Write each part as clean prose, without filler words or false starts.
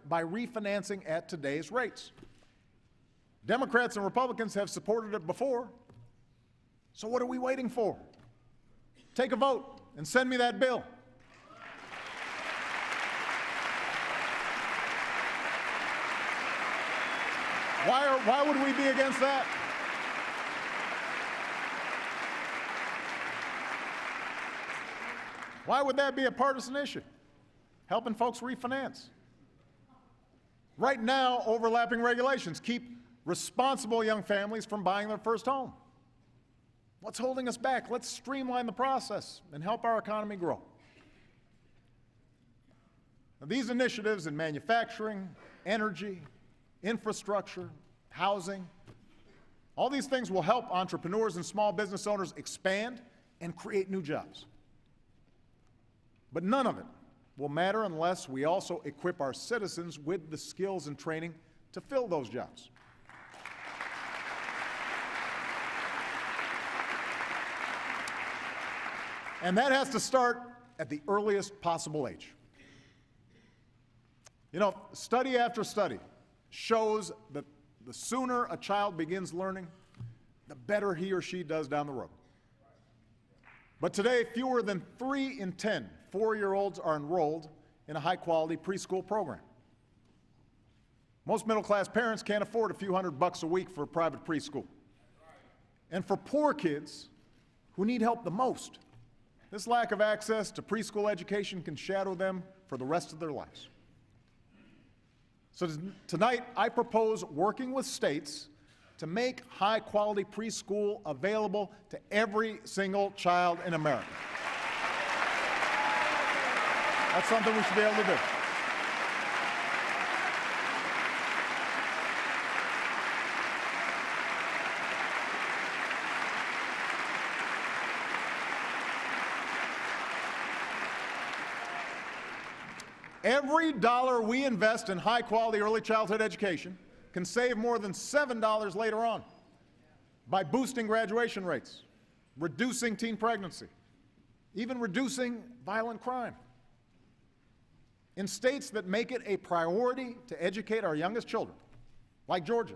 by refinancing at today's rates. Democrats and Republicans have supported it before, so what are we waiting for? Take a vote and send me that bill. Why would we be against that? Why would that be a partisan issue? Helping folks refinance. Right now, overlapping regulations keep responsible young families from buying their first home. What's holding us back? Let's streamline the process and help our economy grow. Now, these initiatives in manufacturing, energy, infrastructure, housing, all these things will help entrepreneurs and small business owners expand and create new jobs. But none of it will matter unless we also equip our citizens with the skills and training to fill those jobs. And that has to start at the earliest possible age. You know, study after study shows that the sooner a child begins learning, the better he or she does down the road. But today, fewer than 3 in 10 4-year-olds are enrolled in a high-quality preschool program. Most middle-class parents can't afford a few $100 a week for a private preschool. And for poor kids who need help the most, this lack of access to preschool education can shadow them for the rest of their lives. So tonight, I propose working with states to make high-quality preschool available to every single child in America. That's something we should be able to do. Every dollar we invest in high-quality early childhood education can save more than $7 later on by boosting graduation rates, reducing teen pregnancy, even reducing violent crime. In states that make it a priority to educate our youngest children, like Georgia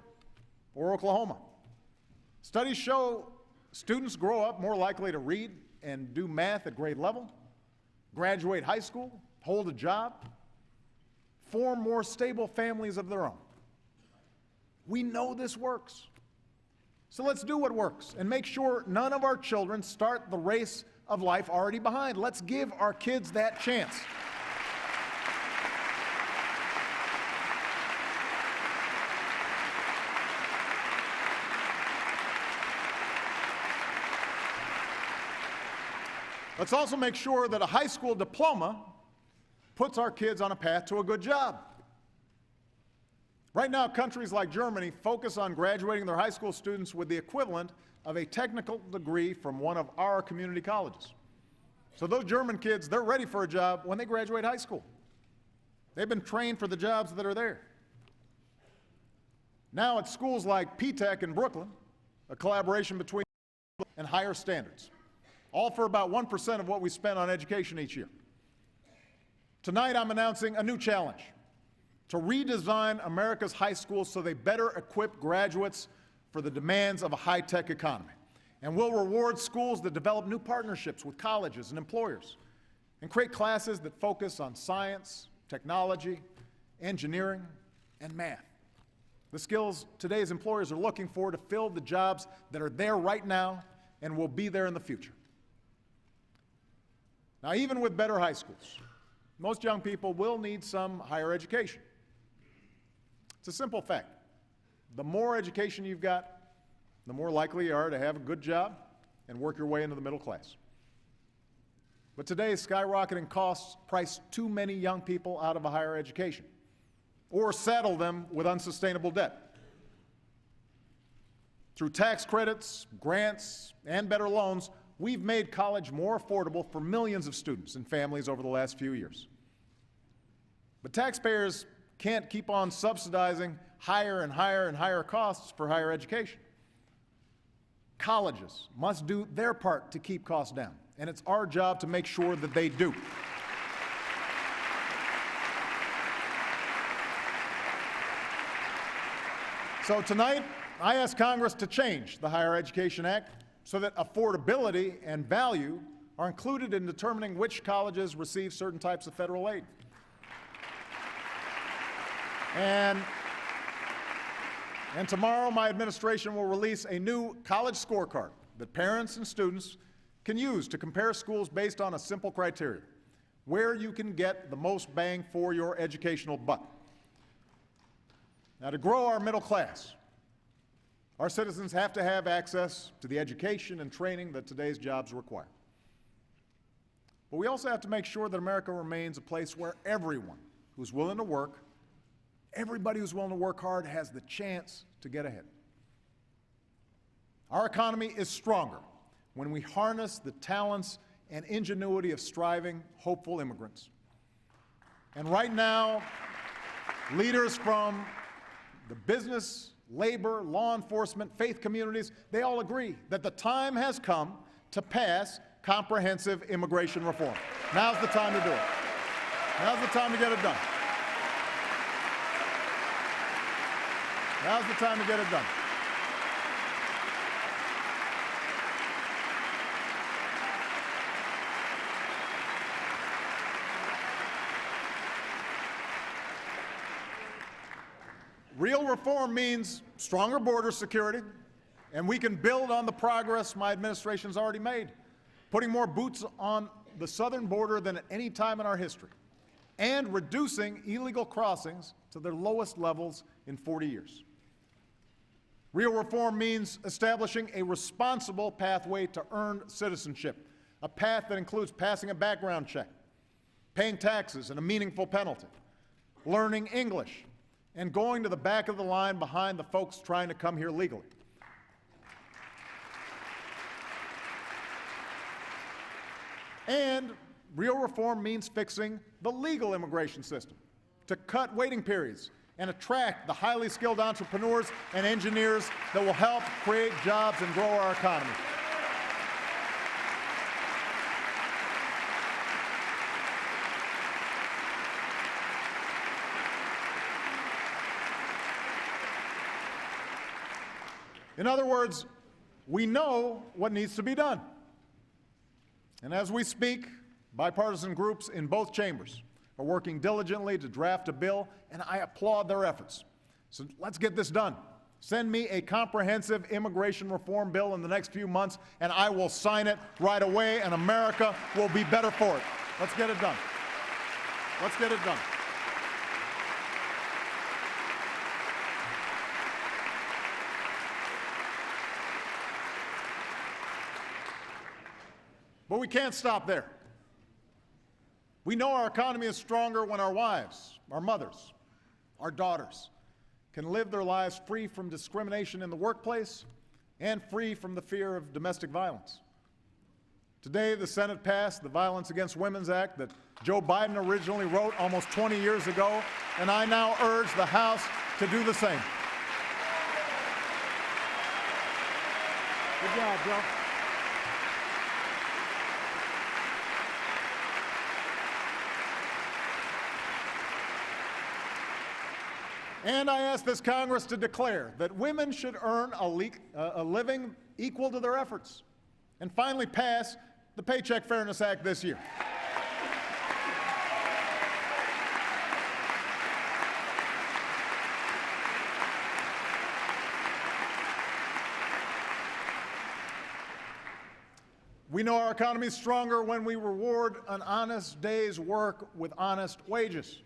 or Oklahoma, studies show students grow up more likely to read and do math at grade level, graduate high school, hold a job, form more stable families of their own. We know this works. So let's do what works and make sure none of our children start the race of life already behind. Let's give our kids that chance. Let's also make sure that a high school diploma puts our kids on a path to a good job. Right now, countries like Germany focus on graduating their high school students with the equivalent of a technical degree from one of our community colleges. So those German kids, they're ready for a job when they graduate high school. They've been trained for the jobs that are there. Now at schools like P-Tech in Brooklyn, a collaboration between and higher standards, all for about 1% of what we spend on education each year. Tonight, I'm announcing a new challenge to redesign America's high schools so they better equip graduates for the demands of a high-tech economy. And we'll reward schools that develop new partnerships with colleges and employers and create classes that focus on science, technology, engineering, and math. The skills today's employers are looking for to fill the jobs that are there right now and will be there in the future. Now, even with better high schools, most young people will need some higher education. It's a simple fact. The more education you've got, the more likely you are to have a good job and work your way into the middle class. But today's skyrocketing costs price too many young people out of a higher education or saddle them with unsustainable debt. Through tax credits, grants, and better loans, we've made college more affordable for millions of students and families over the last few years. But taxpayers can't keep on subsidizing higher and higher and higher costs for higher education. Colleges must do their part to keep costs down, and it's our job to make sure that they do. So tonight, I ask Congress to change the Higher Education Act so that affordability and value are included in determining which colleges receive certain types of federal aid. And tomorrow, my administration will release a new college scorecard that parents and students can use to compare schools based on a simple criteria: where you can get the most bang for your educational buck. Now, to grow our middle class, our citizens have to have access to the education and training that today's jobs require. But we also have to make sure that America remains a place where everyone who's willing to work, everybody who's willing to work hard, has the chance to get ahead. Our economy is stronger when we harness the talents and ingenuity of striving, hopeful immigrants. And right now, leaders from the business, labor, law enforcement, faith communities, they all agree that the time has come to pass comprehensive immigration reform. Now's the time to do it. Now's the time to get it done. Now's the time to get it done. Real reform means stronger border security, and we can build on the progress my administration's already made, putting more boots on the southern border than at any time in our history, and reducing illegal crossings to their lowest levels in 40 years. Real reform means establishing a responsible pathway to earned citizenship, a path that includes passing a background check, paying taxes and a meaningful penalty, learning English, and going to the back of the line behind the folks trying to come here legally. And real reform means fixing the legal immigration system to cut waiting periods and attract the highly skilled entrepreneurs and engineers that will help create jobs and grow our economy. In other words, we know what needs to be done. And as we speak, bipartisan groups in both chambers are working diligently to draft a bill, and I applaud their efforts. So let's get this done. Send me a comprehensive immigration reform bill in the next few months, and I will sign it right away, and America will be better for it. Let's get it done. Let's get it done. But we can't stop there. We know our economy is stronger when our wives, our mothers, our daughters can live their lives free from discrimination in the workplace and free from the fear of domestic violence. Today, the Senate passed the Violence Against Women's Act that Joe Biden originally wrote almost 20 years ago, and I now urge the House to do the same. Good job, Joe. And I ask this Congress to declare that women should earn a living equal to their efforts, and finally pass the Paycheck Fairness Act this year. We know our economy is stronger when we reward an honest day's work with honest wages.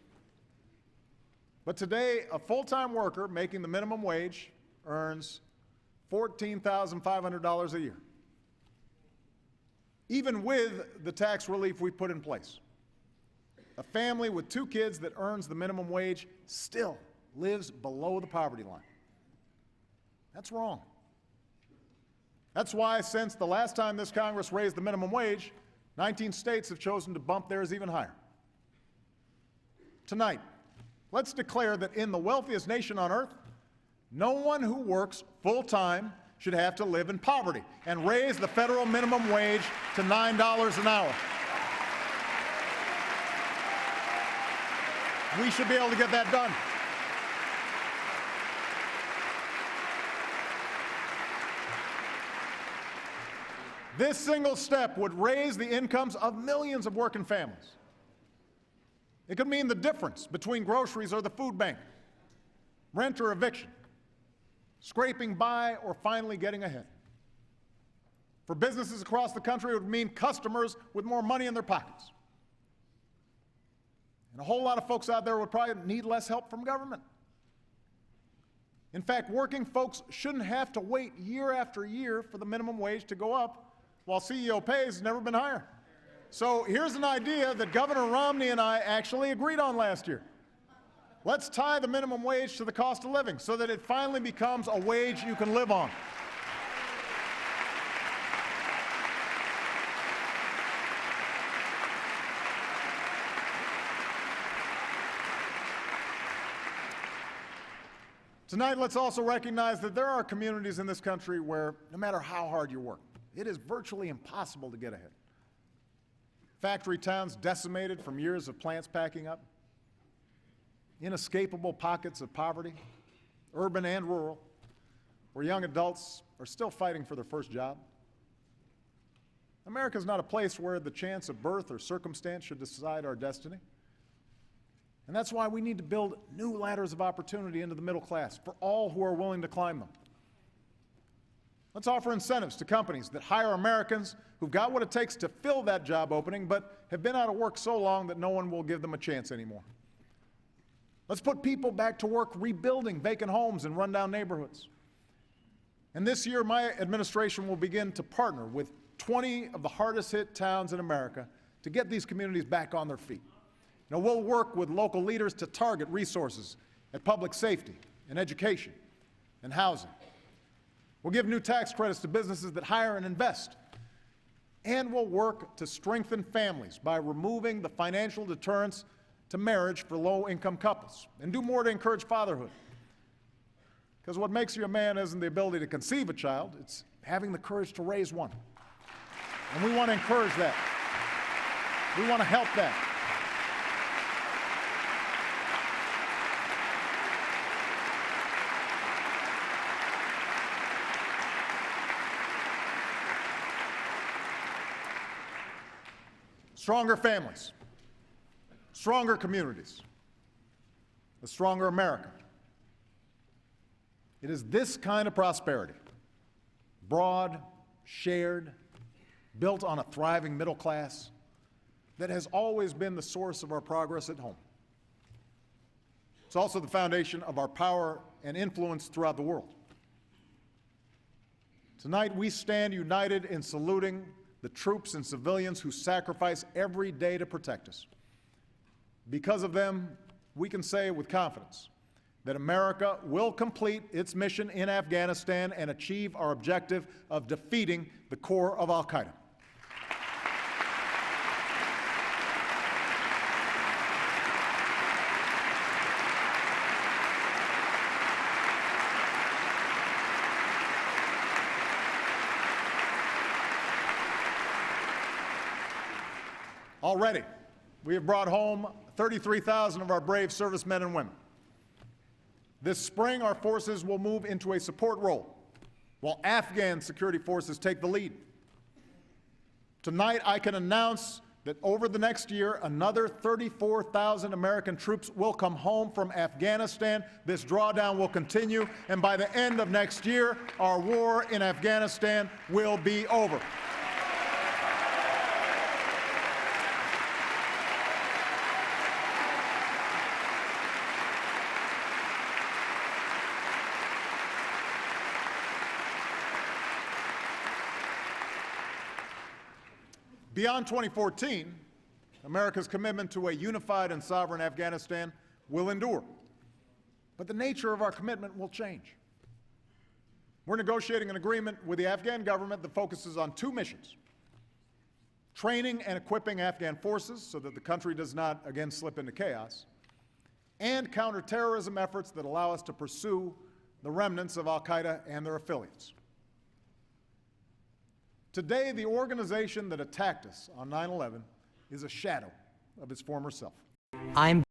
But today, a full-time worker making the minimum wage earns $14,500 a year, even with the tax relief we put in place. A family with 2 kids that earns the minimum wage still lives below the poverty line. That's wrong. That's why, since the last time this Congress raised the minimum wage, 19 states have chosen to bump theirs even higher. Tonight, let's declare that in the wealthiest nation on earth, no one who works full-time should have to live in poverty, and raise the federal minimum wage to $9 an hour. We should be able to get that done. This single step would raise the incomes of millions of working families. It could mean the difference between groceries or the food bank, rent or eviction, scraping by or finally getting ahead. For businesses across the country, it would mean customers with more money in their pockets. And a whole lot of folks out there would probably need less help from government. In fact, working folks shouldn't have to wait year after year for the minimum wage to go up, while CEO pay has never been higher. So here's an idea that Governor Romney and I actually agreed on last year. Let's tie the minimum wage to the cost of living so that it finally becomes a wage you can live on. Tonight, let's also recognize that there are communities in this country where, no matter how hard you work, it is virtually impossible to get ahead. Factory towns decimated from years of plants packing up, inescapable pockets of poverty, urban and rural, where young adults are still fighting for their first job. America is not a place where the chance of birth or circumstance should decide our destiny. And that's why we need to build new ladders of opportunity into the middle class for all who are willing to climb them. Let's offer incentives to companies that hire Americans who've got what it takes to fill that job opening but have been out of work so long that no one will give them a chance anymore. Let's put people back to work rebuilding vacant homes in rundown neighborhoods. And this year, my administration will begin to partner with 20 of the hardest hit towns in America to get these communities back on their feet. Now, we'll work with local leaders to target resources at public safety and education and housing. We'll give new tax credits to businesses that hire and invest. And we'll work to strengthen families by removing the financial deterrence to marriage for low-income couples, and do more to encourage fatherhood. Because what makes you a man isn't the ability to conceive a child, it's having the courage to raise one. And we want to encourage that. We want to help that. Stronger families, stronger communities, a stronger America. It is this kind of prosperity, broad, shared, built on a thriving middle class, that has always been the source of our progress at home. It's also the foundation of our power and influence throughout the world. Tonight, we stand united in saluting the troops and civilians who sacrifice every day to protect us. Because of them, we can say with confidence that America will complete its mission in Afghanistan and achieve our objective of defeating the core of al-Qaeda. Already, we have brought home 33,000 of our brave servicemen and women. This spring, our forces will move into a support role, while Afghan security forces take the lead. Tonight, I can announce that over the next year, another 34,000 American troops will come home from Afghanistan. This drawdown will continue, and by the end of next year, our war in Afghanistan will be over. Beyond 2014, America's commitment to a unified and sovereign Afghanistan will endure. But the nature of our commitment will change. We're negotiating an agreement with the Afghan government that focuses on two missions: training and equipping Afghan forces so that the country does not again slip into chaos, and counterterrorism efforts that allow us to pursue the remnants of al-Qaeda and their affiliates. Today, the organization that attacked us on 9/11 is a shadow of its former self. I'm